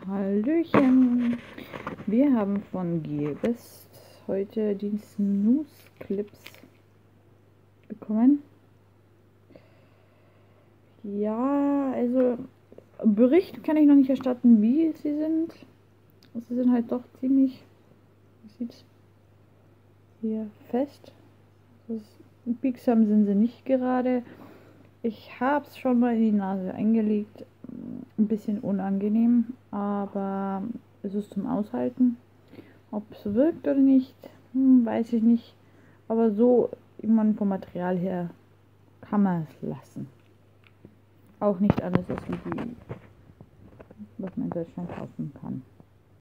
Hallöchen! Wir haben von Gebest heute die Snooze Clips bekommen. Ja, also Bericht kann ich noch nicht erstatten, wie sie sind. Sie sind halt doch ziemlich, wie sieht's hier, fest. Biegsam sind sie nicht gerade. Ich habe es schon mal in die Nase eingelegt. Ein bisschen unangenehm, aber es ist zum Aushalten. Ob es wirkt oder nicht, weiß ich nicht. Aber so, ich meine, vom Material her kann man es lassen. Auch nicht anders als wie die, was man in Deutschland kaufen kann.